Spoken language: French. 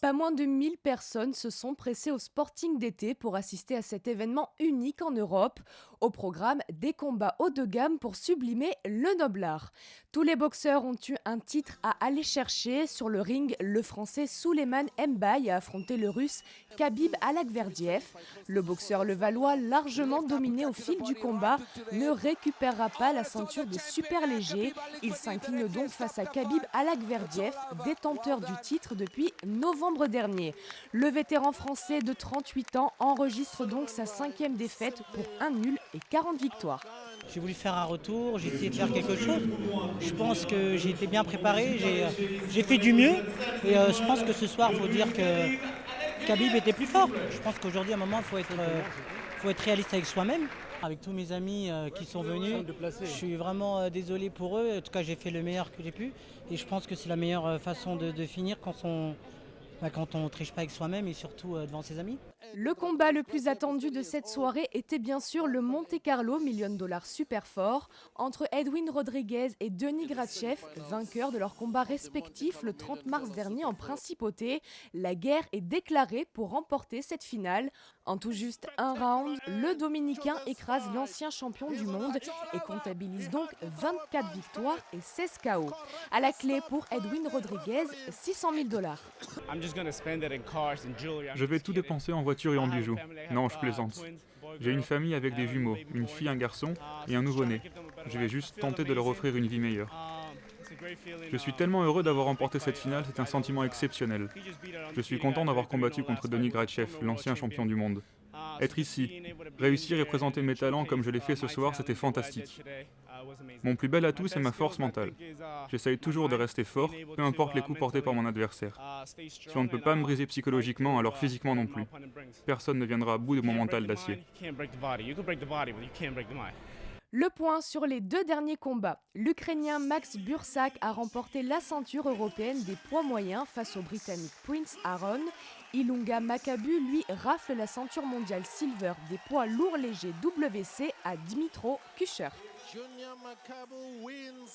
Pas moins de 1000 personnes se sont pressées au Sporting d'été pour assister à cet événement unique en Europe. Au programme, des combats haut de gamme pour sublimer le noble art. Tous les boxeurs ont eu un titre à aller chercher. Sur le ring, le français Souleymane Mbaye a affronté le russe Khabib Alagverdiev. Le boxeur levallois, largement dominé au fil du combat, ne récupérera pas la ceinture des super légers. Il s'incline donc face à Khabib Alagverdiev, détenteur du titre depuis novembre dernier. Le vétéran français de 38 ans enregistre donc sa 5e défaite pour un nul et 40 victoires. J'ai voulu faire un retour, j'ai essayé de faire quelque chose. Je pense que j'ai été bien préparé, j'ai fait du mieux. Et je pense que ce soir, il faut dire que Khabib était plus fort. Je pense qu'aujourd'hui, à un moment, faut être réaliste avec soi-même. Avec tous mes amis qui sont venus, je suis vraiment désolé pour eux. En tout cas, j'ai fait le meilleur que j'ai pu. Et je pense que c'est la meilleure façon de finir quand on ne triche pas avec soi-même et surtout devant ses amis. Le combat le plus attendu de cette soirée était bien sûr le Monte Carlo $1 000 super fort entre Edwin Rodriguez et Denis Gratchev, vainqueurs de leurs combats respectifs le 30 mars dernier en principauté. La guerre est déclarée pour remporter cette finale. En tout juste un round, le Dominicain écrase l'ancien champion du monde et comptabilise donc 24 victoires et 16 KO. À la clé pour Edwin Rodriguez, $600 000. Je vais tout dépenser en voiture et en bijoux. Non, je plaisante. J'ai une famille avec des jumeaux, une fille, un garçon et un nouveau-né. Je vais juste tenter de leur offrir une vie meilleure. Je suis tellement heureux d'avoir remporté cette finale, c'est un sentiment exceptionnel. Je suis content d'avoir combattu contre Denis Gratchev, l'ancien champion du monde. Être ici, réussir et présenter mes talents comme je l'ai fait ce soir, c'était fantastique. Mon plus bel atout, c'est ma force mentale. J'essaye toujours de rester fort, peu importe les coups portés par mon adversaire. Si on ne peut pas me briser psychologiquement, alors physiquement non plus. Personne ne viendra à bout de mon mental d'acier. Le point sur les deux derniers combats. L'Ukrainien Max Bursak a remporté la ceinture européenne des poids moyens face au Britannique Prince Aaron. Ilunga Makabu, lui, rafle la ceinture mondiale silver des poids lourds légers WC à Dmytro Kusher.